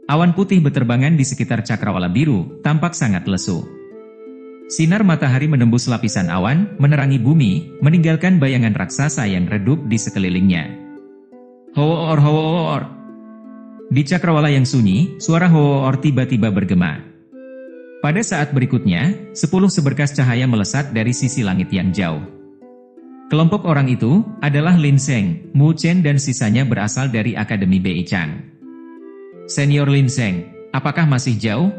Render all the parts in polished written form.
Awan putih beterbangan di sekitar cakrawala biru, tampak sangat lesu. Sinar matahari menembus lapisan awan, menerangi bumi, meninggalkan bayangan raksasa yang redup di sekelilingnya. Hoor hoor. Di cakrawala yang sunyi, suara hoor tiba-tiba bergema. Pada saat berikutnya, 10 seberkas cahaya melesat dari sisi langit yang jauh. Kelompok orang itu adalah Lin Seng, Mu Chen dan sisanya berasal dari Akademi Bei Chang. Senior Lin Seng, apakah masih jauh?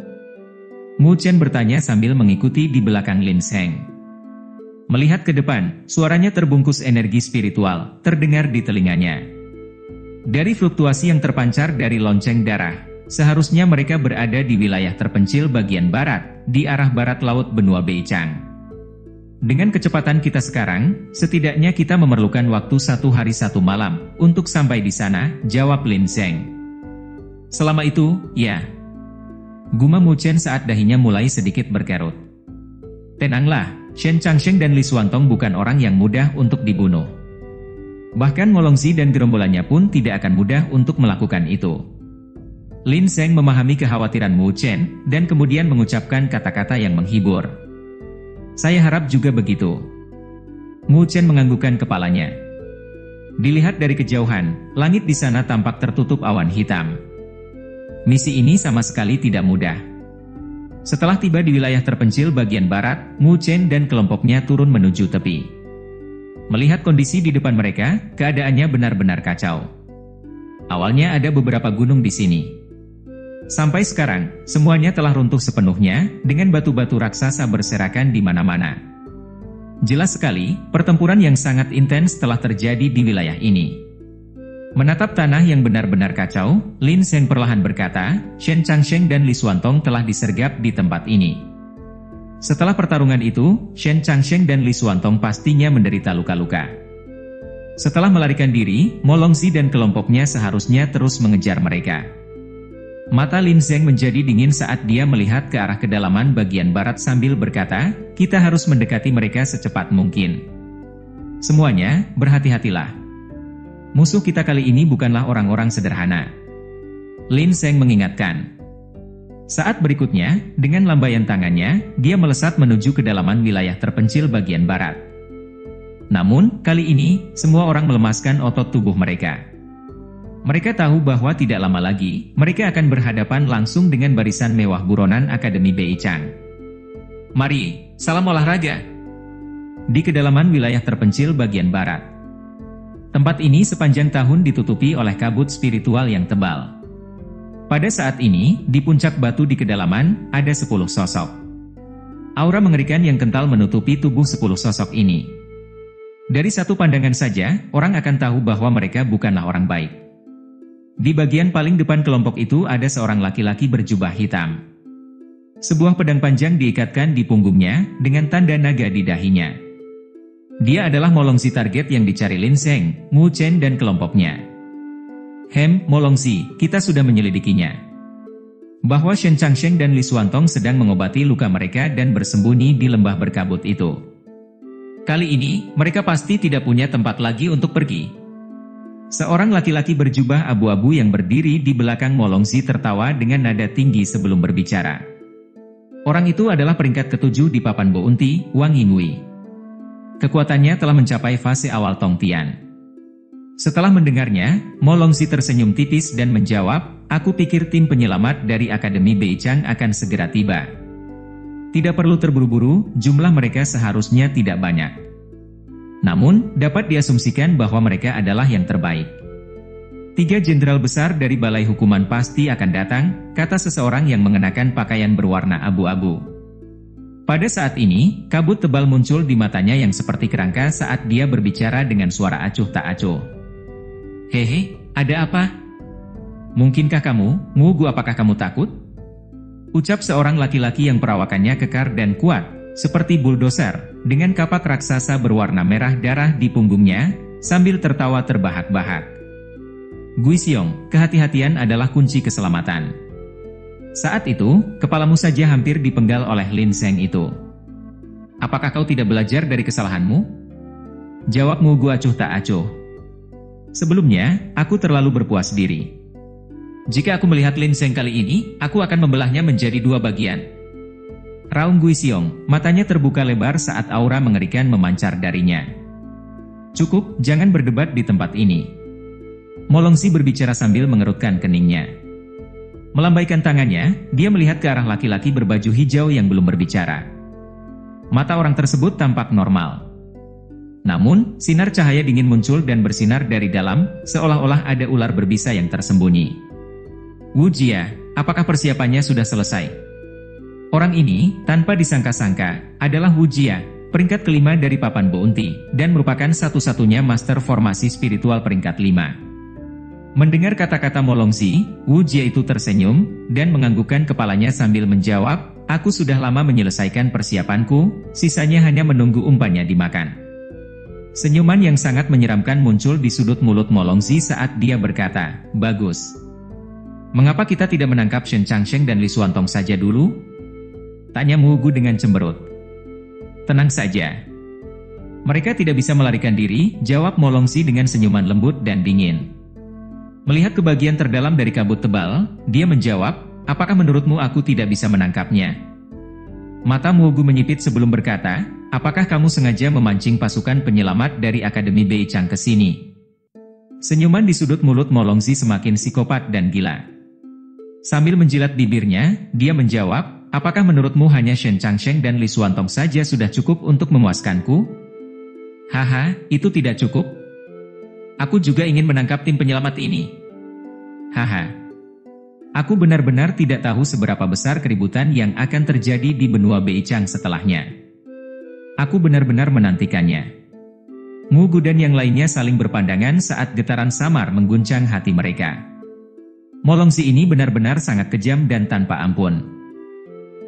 Mu Chen bertanya sambil mengikuti di belakang Lin Seng. Melihat ke depan, suaranya terbungkus energi spiritual, terdengar di telinganya. Dari fluktuasi yang terpancar dari lonceng darah, seharusnya mereka berada di wilayah terpencil bagian barat, di arah barat laut benua Bei Chang. Dengan kecepatan kita sekarang, setidaknya kita memerlukan waktu 1 hari 1 malam, untuk sampai di sana, jawab Lin Seng. Selama itu, ya. Gumam Mu Chen saat dahinya mulai sedikit berkerut. Tenanglah, Shen Changsheng dan Li Xuantong bukan orang yang mudah untuk dibunuh. Bahkan Molongzi dan gerombolannya pun tidak akan mudah untuk melakukan itu. Lin Seng memahami kekhawatiran Mu Chen, dan kemudian mengucapkan kata-kata yang menghibur. Saya harap juga begitu. Mu Chen menganggukkan kepalanya. Dilihat dari kejauhan, langit di sana tampak tertutup awan hitam. Misi ini sama sekali tidak mudah. Setelah tiba di wilayah terpencil bagian barat, Mu Chen dan kelompoknya turun menuju tepi. Melihat kondisi di depan mereka, keadaannya benar-benar kacau. Awalnya ada beberapa gunung di sini. Sampai sekarang, semuanya telah runtuh sepenuhnya, dengan batu-batu raksasa berserakan di mana-mana. Jelas sekali, pertempuran yang sangat intens telah terjadi di wilayah ini. Menatap tanah yang benar-benar kacau, Lin Seng perlahan berkata, Shen Changsheng dan Li Xuantong telah disergap di tempat ini. Setelah pertarungan itu, Shen Changsheng dan Li Xuantong pastinya menderita luka-luka. Setelah melarikan diri, Molongzi dan kelompoknya seharusnya terus mengejar mereka. Mata Lin Seng menjadi dingin saat dia melihat ke arah kedalaman bagian barat sambil berkata, kita harus mendekati mereka secepat mungkin. Semuanya, berhati-hatilah. Musuh kita kali ini bukanlah orang-orang sederhana. Lin Seng mengingatkan. Saat berikutnya, dengan lambaian tangannya, dia melesat menuju kedalaman wilayah terpencil bagian barat. Namun, kali ini, semua orang melemaskan otot tubuh mereka. Mereka tahu bahwa tidak lama lagi, mereka akan berhadapan langsung dengan barisan mewah buronan Akademi Bei Chang. Mari, salam olahraga. Di kedalaman wilayah terpencil bagian barat. Tempat ini sepanjang tahun ditutupi oleh kabut spiritual yang tebal. Pada saat ini, di puncak batu di kedalaman, ada 10 sosok. Aura mengerikan yang kental menutupi tubuh 10 sosok ini. Dari satu pandangan saja, orang akan tahu bahwa mereka bukanlah orang baik. Di bagian paling depan kelompok itu ada seorang laki-laki berjubah hitam. Sebuah pedang panjang diikatkan di punggungnya, dengan tanda naga di dahinya. Dia adalah Molongzi target yang dicari Lin Seng, Mu Chen dan kelompoknya. Molongzi, kita sudah menyelidikinya. Bahwa Shen Changsheng dan Li Xuantong sedang mengobati luka mereka dan bersembunyi di lembah berkabut itu. Kali ini, mereka pasti tidak punya tempat lagi untuk pergi. Seorang laki-laki berjubah abu-abu yang berdiri di belakang Molongzi tertawa dengan nada tinggi sebelum berbicara. Orang itu adalah peringkat ke-7 di papan Bounty, Wang Yingwei. Kekuatannya telah mencapai fase awal Tongtian. Setelah mendengarnya, Molongzi tersenyum tipis dan menjawab, aku pikir tim penyelamat dari Akademi Bei Chang akan segera tiba. Tidak perlu terburu-buru, jumlah mereka seharusnya tidak banyak. Namun, dapat diasumsikan bahwa mereka adalah yang terbaik. 3 jenderal besar dari Balai Hukuman pasti akan datang, kata seseorang yang mengenakan pakaian berwarna abu-abu. Pada saat ini, kabut tebal muncul di matanya yang seperti kerangka saat dia berbicara dengan suara acuh tak acuh. Hehe, ada apa? Mungkinkah kamu, Mugu apakah kamu takut? Ucap seorang laki-laki yang perawakannya kekar dan kuat, seperti buldoser, dengan kapak raksasa berwarna merah darah di punggungnya, sambil tertawa terbahak-bahak. Guixiong, kehati-hatian adalah kunci keselamatan. Saat itu, kepalamu saja hampir dipenggal oleh Lin Seng itu. Apakah kau tidak belajar dari kesalahanmu? Jawab Mugu acuh tak acuh. Sebelumnya, aku terlalu berpuas diri. Jika aku melihat Lin Seng kali ini, aku akan membelahnya menjadi dua bagian. Raung Guisiong, matanya terbuka lebar saat aura mengerikan memancar darinya. Cukup, jangan berdebat di tempat ini. Molongsi berbicara sambil mengerutkan keningnya. Melambaikan tangannya, dia melihat ke arah laki-laki berbaju hijau yang belum berbicara. Mata orang tersebut tampak normal. Namun, sinar cahaya dingin muncul dan bersinar dari dalam, seolah-olah ada ular berbisa yang tersembunyi. Wu Jia, apakah persiapannya sudah selesai? Orang ini, tanpa disangka-sangka, adalah Wu Jia, peringkat kelima dari papan Bounty, dan merupakan satu-satunya master formasi spiritual peringkat 5. Mendengar kata-kata Molongzi, Wu Jia itu tersenyum, dan menganggukkan kepalanya sambil menjawab, aku sudah lama menyelesaikan persiapanku, sisanya hanya menunggu umpannya dimakan. Senyuman yang sangat menyeramkan muncul di sudut mulut Molongzi saat dia berkata, bagus. Mengapa kita tidak menangkap Shen Changsheng dan Li Xuantong saja dulu? Tanya Mu Gu dengan cemberut. Tenang saja. Mereka tidak bisa melarikan diri, jawab Molongzi dengan senyuman lembut dan dingin. Melihat ke bagian terdalam dari kabut tebal, dia menjawab, apakah menurutmu aku tidak bisa menangkapnya? Mata Mu Gu menyipit sebelum berkata, apakah kamu sengaja memancing pasukan penyelamat dari Akademi Beichang ke sini? Senyuman di sudut mulut Molongzi semakin psikopat dan gila. Sambil menjilat bibirnya, dia menjawab, apakah menurutmu hanya Shen Changsheng dan Li Xuantong saja sudah cukup untuk memuaskanku? Haha, itu tidak cukup. Aku juga ingin menangkap tim penyelamat ini. Haha. Aku benar-benar tidak tahu seberapa besar keributan yang akan terjadi di benua Beichang setelahnya. Aku benar-benar menantikannya. Mu Gu dan yang lainnya saling berpandangan saat getaran samar mengguncang hati mereka. Molongzi ini benar-benar sangat kejam dan tanpa ampun.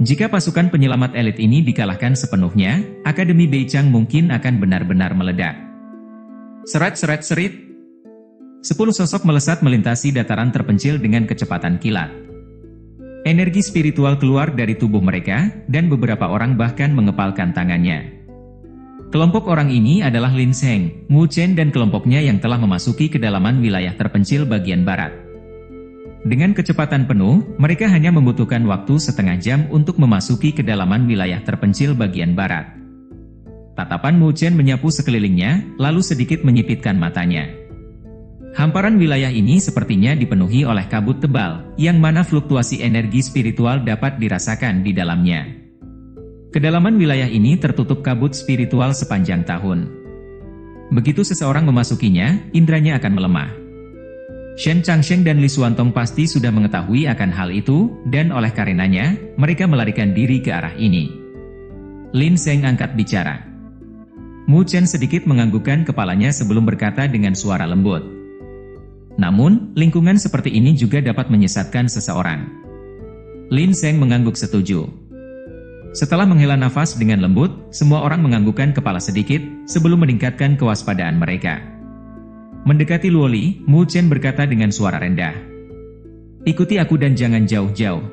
Jika pasukan penyelamat elit ini dikalahkan sepenuhnya, Akademi Beichang mungkin akan benar-benar meledak. Seret-seret-serit. 10 sosok melesat melintasi dataran terpencil dengan kecepatan kilat. Energi spiritual keluar dari tubuh mereka, dan beberapa orang bahkan mengepalkan tangannya. Kelompok orang ini adalah Lin Seng, Mu Chen dan kelompoknya yang telah memasuki kedalaman wilayah terpencil bagian barat. Dengan kecepatan penuh, mereka hanya membutuhkan waktu setengah jam untuk memasuki kedalaman wilayah terpencil bagian barat. Tatapan Mu Chen menyapu sekelilingnya, lalu sedikit menyipitkan matanya. Hamparan wilayah ini sepertinya dipenuhi oleh kabut tebal, yang mana fluktuasi energi spiritual dapat dirasakan di dalamnya. Kedalaman wilayah ini tertutup kabut spiritual sepanjang tahun. Begitu seseorang memasukinya, indranya akan melemah. Shen Changsheng dan Li Xuantong pasti sudah mengetahui akan hal itu, dan oleh karenanya, mereka melarikan diri ke arah ini. Lin Seng angkat bicara. Mu Chen sedikit menganggukkan kepalanya sebelum berkata dengan suara lembut. Namun, lingkungan seperti ini juga dapat menyesatkan seseorang. Lin Seng mengangguk setuju. Setelah menghela nafas dengan lembut, semua orang menganggukkan kepala sedikit, sebelum meningkatkan kewaspadaan mereka. Mendekati Luoli, Mu Chen berkata dengan suara rendah. Ikuti aku dan jangan jauh-jauh.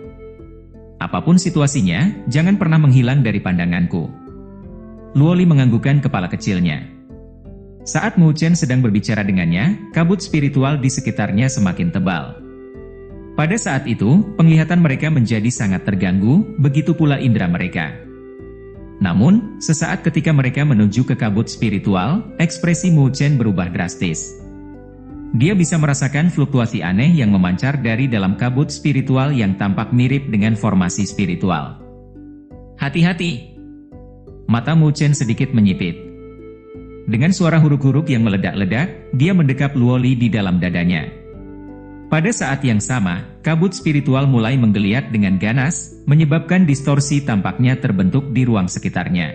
Apapun situasinya, jangan pernah menghilang dari pandanganku. Luoli menganggukkan kepala kecilnya. Saat Mu Chen sedang berbicara dengannya, kabut spiritual di sekitarnya semakin tebal. Pada saat itu, penglihatan mereka menjadi sangat terganggu, begitu pula indera mereka. Namun, sesaat ketika mereka menuju ke kabut spiritual, ekspresi Mu Chen berubah drastis. Dia bisa merasakan fluktuasi aneh yang memancar dari dalam kabut spiritual yang tampak mirip dengan formasi spiritual. Hati-hati! Mata Mu Chen sedikit menyipit. Dengan suara huruf-huruf yang meledak-ledak, dia mendekap Luoli di dalam dadanya. Pada saat yang sama, kabut spiritual mulai menggeliat dengan ganas, menyebabkan distorsi tampaknya terbentuk di ruang sekitarnya.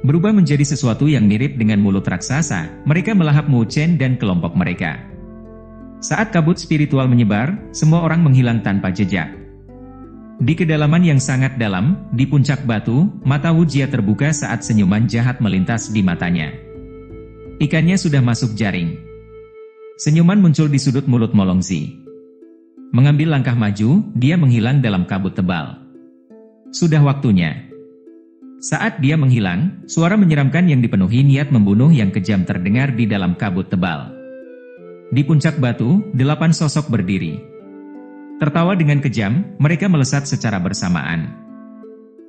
Berubah menjadi sesuatu yang mirip dengan mulut raksasa, mereka melahap Mu Chen dan kelompok mereka. Saat kabut spiritual menyebar, semua orang menghilang tanpa jejak. Di kedalaman yang sangat dalam, di puncak batu, mata Wu Jia terbuka saat senyuman jahat melintas di matanya. Ikannya sudah masuk jaring. Senyuman muncul di sudut mulut Molongzi. Mengambil langkah maju, dia menghilang dalam kabut tebal. Sudah waktunya. Saat dia menghilang, suara menyeramkan yang dipenuhi niat membunuh yang kejam terdengar di dalam kabut tebal. Di puncak batu, 8 sosok berdiri. Tertawa dengan kejam, mereka melesat secara bersamaan.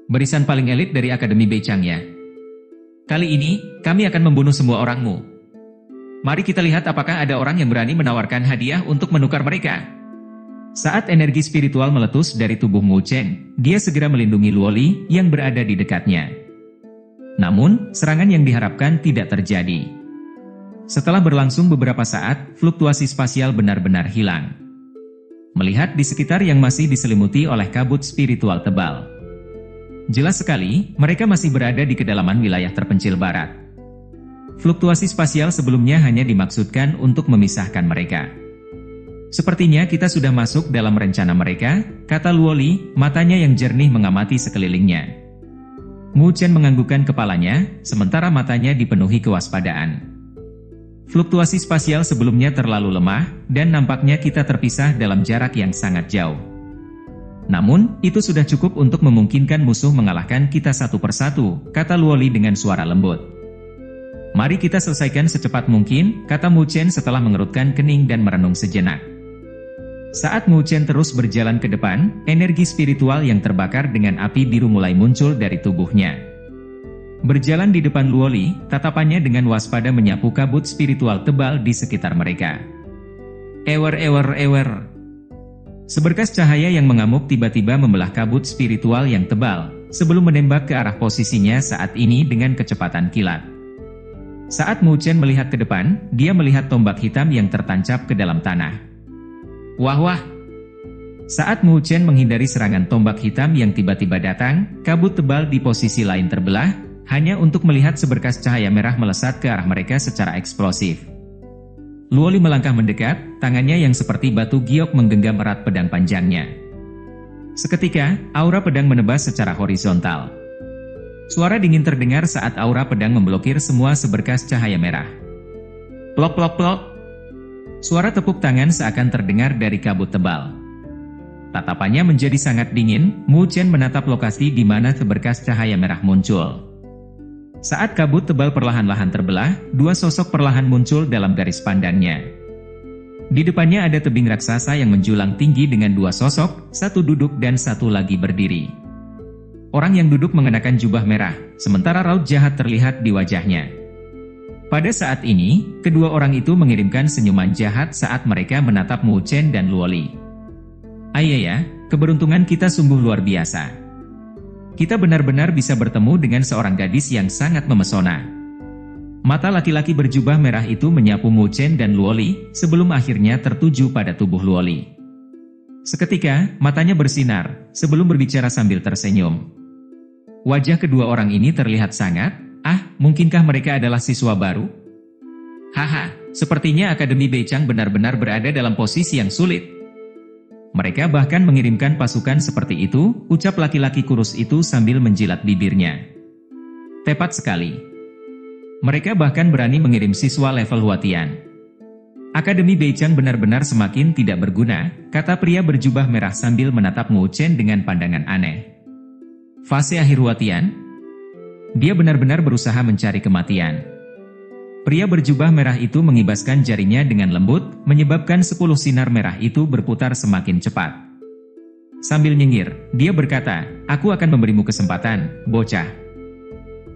Barisan paling elit dari Akademi Beicang ya. Kali ini, kami akan membunuh semua orangmu. Mari kita lihat apakah ada orang yang berani menawarkan hadiah untuk menukar mereka. Saat energi spiritual meletus dari tubuh Mu Chen, dia segera melindungi Luoli yang berada di dekatnya. Namun, serangan yang diharapkan tidak terjadi. Setelah berlangsung beberapa saat, fluktuasi spasial benar-benar hilang. Melihat di sekitar yang masih diselimuti oleh kabut spiritual tebal. Jelas sekali, mereka masih berada di kedalaman wilayah terpencil barat. Fluktuasi spasial sebelumnya hanya dimaksudkan untuk memisahkan mereka. Sepertinya kita sudah masuk dalam rencana mereka, kata Luoli, matanya yang jernih mengamati sekelilingnya. Mu Chen menganggukkan kepalanya, sementara matanya dipenuhi kewaspadaan. Fluktuasi spasial sebelumnya terlalu lemah, dan nampaknya kita terpisah dalam jarak yang sangat jauh. Namun, itu sudah cukup untuk memungkinkan musuh mengalahkan kita satu persatu, kata Luoli dengan suara lembut. Mari kita selesaikan secepat mungkin, kata Mu Chen setelah mengerutkan kening dan merenung sejenak. Saat Mu Chen terus berjalan ke depan, energi spiritual yang terbakar dengan api biru mulai muncul dari tubuhnya. Berjalan di depan Luoli, tatapannya dengan waspada menyapu kabut spiritual tebal di sekitar mereka. Ewer. Seberkas cahaya yang mengamuk tiba-tiba membelah kabut spiritual yang tebal, sebelum menembak ke arah posisinya saat ini dengan kecepatan kilat. Saat Mu Chen melihat ke depan, dia melihat tombak hitam yang tertancap ke dalam tanah. Wah! Saat Mu Chen menghindari serangan tombak hitam yang tiba-tiba datang, kabut tebal di posisi lain terbelah, hanya untuk melihat seberkas cahaya merah melesat ke arah mereka secara eksplosif. Luoli melangkah mendekat, tangannya yang seperti batu giok menggenggam erat pedang panjangnya. Seketika, aura pedang menebas secara horizontal. Suara dingin terdengar saat aura pedang memblokir semua seberkas cahaya merah. Plok. Suara tepuk tangan seakan terdengar dari kabut tebal. Tatapannya menjadi sangat dingin, Mu Chen menatap lokasi di mana seberkas cahaya merah muncul. Saat kabut tebal perlahan-lahan terbelah, dua sosok perlahan muncul dalam garis pandangnya. Di depannya ada tebing raksasa yang menjulang tinggi dengan dua sosok, satu duduk dan satu lagi berdiri. Orang yang duduk mengenakan jubah merah, sementara raut jahat terlihat di wajahnya. Pada saat ini, kedua orang itu mengirimkan senyuman jahat saat mereka menatap Mu Chen dan Luoli. Ayah, keberuntungan kita sungguh luar biasa. Kita benar-benar bisa bertemu dengan seorang gadis yang sangat memesona. Mata laki-laki berjubah merah itu menyapu Mu Chen dan Luoli, sebelum akhirnya tertuju pada tubuh Luoli. Seketika, matanya bersinar, sebelum berbicara sambil tersenyum. Wajah kedua orang ini terlihat sangat, mungkinkah mereka adalah siswa baru? Haha, sepertinya Akademi Beicang benar-benar berada dalam posisi yang sulit. Mereka bahkan mengirimkan pasukan seperti itu, ucap laki-laki kurus itu sambil menjilat bibirnya. Tepat sekali. Mereka bahkan berani mengirim siswa level Huatian. Akademi Beicang benar-benar semakin tidak berguna, kata pria berjubah merah sambil menatap Mu Chen dengan pandangan aneh. Fase akhir Huatian? Dia benar-benar berusaha mencari kematian. Pria berjubah merah itu mengibaskan jarinya dengan lembut, menyebabkan 10 sinar merah itu berputar semakin cepat. Sambil nyengir, dia berkata, aku akan memberimu kesempatan, bocah.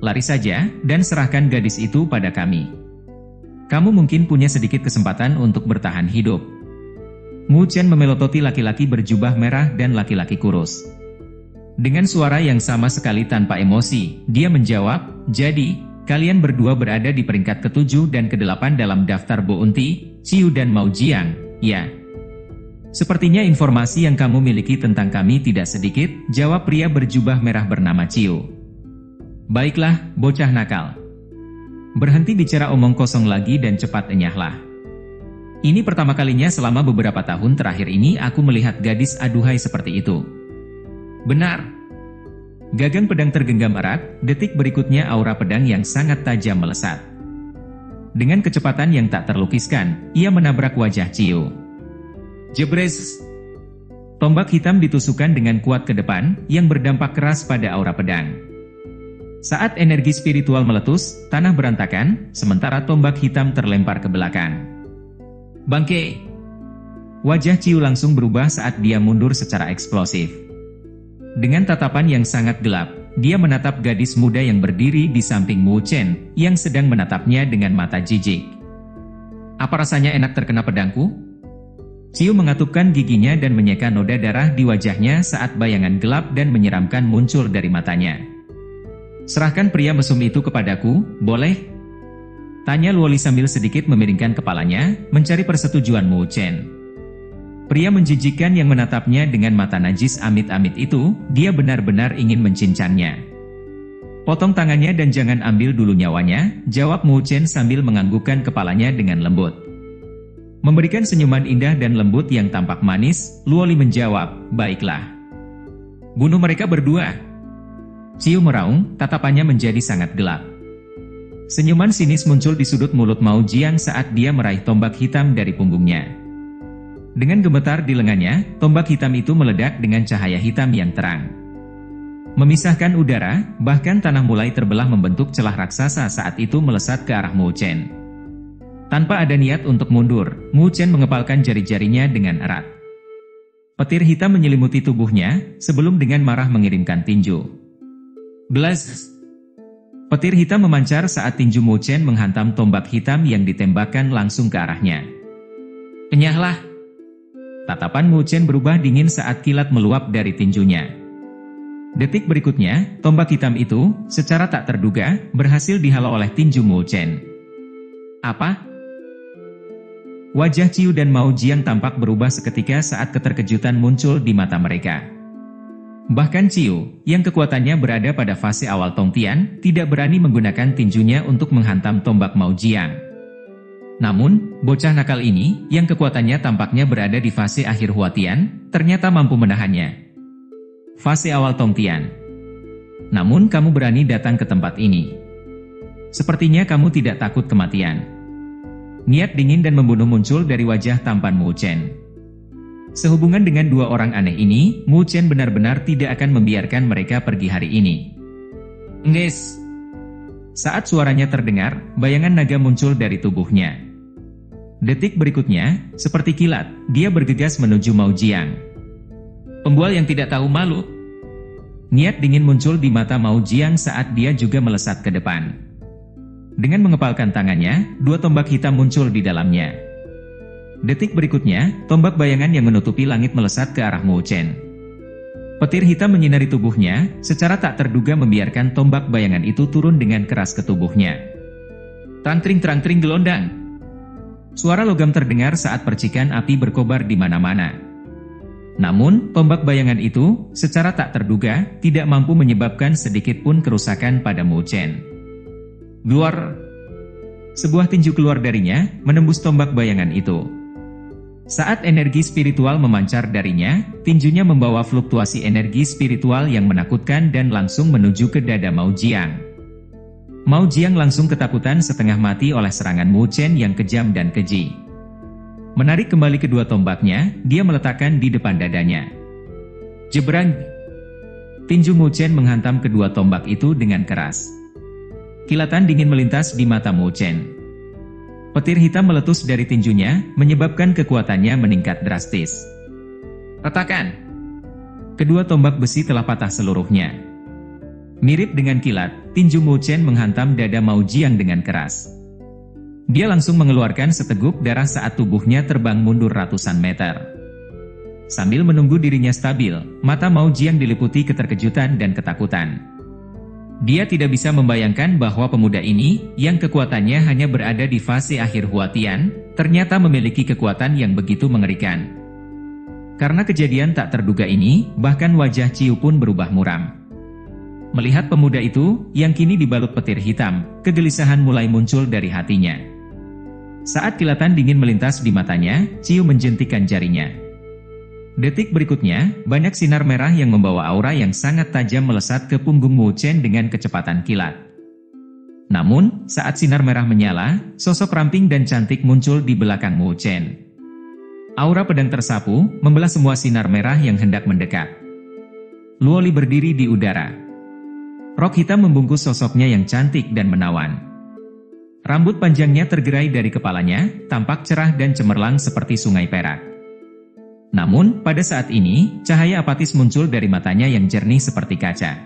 Lari saja, dan serahkan gadis itu pada kami. Kamu mungkin punya sedikit kesempatan untuk bertahan hidup. Mu Chen memelototi laki-laki berjubah merah dan laki-laki kurus. Dengan suara yang sama sekali tanpa emosi, dia menjawab, jadi, kalian berdua berada di peringkat ke-7 dan ke-8 dalam daftar Bounty, Ciu dan Mao Jiang, ya. Sepertinya informasi yang kamu miliki tentang kami tidak sedikit, jawab pria berjubah merah bernama Ciu. Baiklah, bocah nakal. Berhenti bicara omong kosong lagi dan cepat enyahlah. Ini pertama kalinya selama beberapa tahun terakhir ini aku melihat gadis aduhai seperti itu. Benar. Gagang pedang tergenggam erat, detik berikutnya aura pedang yang sangat tajam melesat. Dengan kecepatan yang tak terlukiskan, ia menabrak wajah Ciu. Jebres! Tombak hitam ditusukkan dengan kuat ke depan, yang berdampak keras pada aura pedang. Saat energi spiritual meletus, tanah berantakan, sementara tombak hitam terlempar ke belakang. Bangke! Wajah Ciu langsung berubah saat dia mundur secara eksplosif. Dengan tatapan yang sangat gelap, dia menatap gadis muda yang berdiri di samping Mu Chen, yang sedang menatapnya dengan mata jijik. "Apa rasanya enak terkena pedangku?" Ciu mengatupkan giginya dan menyeka noda darah di wajahnya saat bayangan gelap dan menyeramkan muncul dari matanya. "Serahkan pria mesum itu kepadaku, boleh?" tanya Luoli sambil sedikit memiringkan kepalanya, mencari persetujuan Mu Chen. Pria menjijikkan yang menatapnya dengan mata najis amit-amit itu, dia benar-benar ingin mencincangnya. "Potong tangannya dan jangan ambil dulu nyawanya," jawab Mu Chen sambil menganggukkan kepalanya dengan lembut. Memberikan senyuman indah dan lembut yang tampak manis, Luoli menjawab, "Baiklah. Bunuh mereka berdua." Ciu meraung, tatapannya menjadi sangat gelap. Senyuman sinis muncul di sudut mulut Mao Jiang saat dia meraih tombak hitam dari punggungnya. Dengan gemetar di lengannya, tombak hitam itu meledak dengan cahaya hitam yang terang. Memisahkan udara, bahkan tanah mulai terbelah membentuk celah raksasa saat itu melesat ke arah Mu Chen. Tanpa ada niat untuk mundur, Mu Chen mengepalkan jari-jarinya dengan erat. Petir hitam menyelimuti tubuhnya, sebelum dengan marah mengirimkan tinju. Blas! Petir hitam memancar saat tinju Mu Chen menghantam tombak hitam yang ditembakkan langsung ke arahnya. "Enyahlah!" Tatapan Mu Chen berubah dingin saat kilat meluap dari tinjunya. Detik berikutnya, tombak hitam itu, secara tak terduga, berhasil dihalau oleh tinju Mu Chen. "Apa?" Wajah Ciu dan Mao Jiang tampak berubah seketika saat keterkejutan muncul di mata mereka. Bahkan Ciu, yang kekuatannya berada pada fase awal Tongtian, tidak berani menggunakan tinjunya untuk menghantam tombak Mao Jiang. Namun, bocah nakal ini, yang kekuatannya tampaknya berada di fase akhir Huatian, ternyata mampu menahannya. Fase awal Tongtian. Namun kamu berani datang ke tempat ini. Sepertinya kamu tidak takut kematian. Niat dingin dan membunuh muncul dari wajah tampan Mu Chen. Sehubungan dengan dua orang aneh ini, Mu Chen benar-benar tidak akan membiarkan mereka pergi hari ini. "Nges!" Saat suaranya terdengar, bayangan naga muncul dari tubuhnya. Detik berikutnya, seperti kilat, dia bergegas menuju Mao Jiang. "Pembual yang tidak tahu malu." Niat dingin muncul di mata Mao Jiang saat dia juga melesat ke depan. Dengan mengepalkan tangannya, dua tombak hitam muncul di dalamnya. Detik berikutnya, tombak bayangan yang menutupi langit melesat ke arah Mu Chen. Petir hitam menyinari tubuhnya, secara tak terduga membiarkan tombak bayangan itu turun dengan keras ke tubuhnya. Trang-tring gelondang. Suara logam terdengar saat percikan api berkobar di mana-mana. Namun, tombak bayangan itu, secara tak terduga, tidak mampu menyebabkan sedikit pun kerusakan pada Mu Chen. "Keluar!" Sebuah tinju keluar darinya, menembus tombak bayangan itu. Saat energi spiritual memancar darinya, tinjunya membawa fluktuasi energi spiritual yang menakutkan dan langsung menuju ke dada Mao Jiang. Mao Jiang langsung ketakutan setengah mati oleh serangan Mu Chen yang kejam dan keji. Menarik kembali kedua tombaknya, dia meletakkan di depan dadanya. Jebrang! Tinju Mu Chen menghantam kedua tombak itu dengan keras. Kilatan dingin melintas di mata Mu Chen. Petir hitam meletus dari tinjunya, menyebabkan kekuatannya meningkat drastis. Retakan! Kedua tombak besi telah patah seluruhnya. Mirip dengan kilat, tinju Mu Chen menghantam dada Mao Jiang dengan keras. Dia langsung mengeluarkan seteguk darah saat tubuhnya terbang mundur ratusan meter. Sambil menunggu dirinya stabil, mata Mao Jiang diliputi keterkejutan dan ketakutan. Dia tidak bisa membayangkan bahwa pemuda ini, yang kekuatannya hanya berada di fase akhir Huatian, ternyata memiliki kekuatan yang begitu mengerikan. Karena kejadian tak terduga ini, bahkan wajah Ciu pun berubah muram. Melihat pemuda itu, yang kini dibalut petir hitam, kegelisahan mulai muncul dari hatinya. Saat kilatan dingin melintas di matanya, Ciu menjentikan jarinya. Detik berikutnya, banyak sinar merah yang membawa aura yang sangat tajam melesat ke punggung Mu Chen dengan kecepatan kilat. Namun, saat sinar merah menyala, sosok ramping dan cantik muncul di belakang Mu Chen. Aura pedang tersapu, membelah semua sinar merah yang hendak mendekat. Luoli berdiri di udara. Rok hitam membungkus sosoknya yang cantik dan menawan. Rambut panjangnya tergerai dari kepalanya, tampak cerah dan cemerlang seperti sungai perak. Namun, pada saat ini, cahaya apatis muncul dari matanya yang jernih seperti kaca.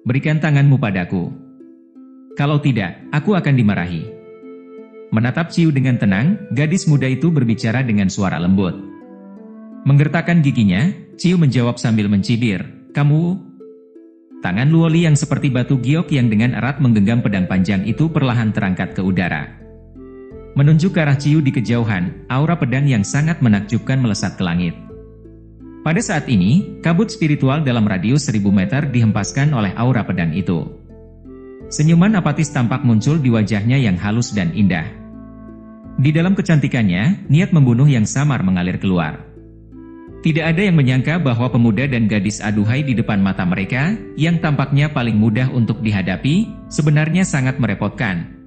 "Berikan tanganmu padaku. Kalau tidak, aku akan dimarahi." Menatap Ciu dengan tenang, gadis muda itu berbicara dengan suara lembut. Menggertakkan giginya, Ciu menjawab sambil mencibir, "Kamu?" Tangan Luoli yang seperti batu giok yang dengan erat menggenggam pedang panjang itu perlahan terangkat ke udara. Menunjuk ke arah Ciu di kejauhan, aura pedang yang sangat menakjubkan melesat ke langit. Pada saat ini, kabut spiritual dalam radius 1000 meter dihempaskan oleh aura pedang itu. Senyuman apatis tampak muncul di wajahnya yang halus dan indah. Di dalam kecantikannya, niat membunuh yang samar mengalir keluar. Tidak ada yang menyangka bahwa pemuda dan gadis aduhai di depan mata mereka, yang tampaknya paling mudah untuk dihadapi, sebenarnya sangat merepotkan.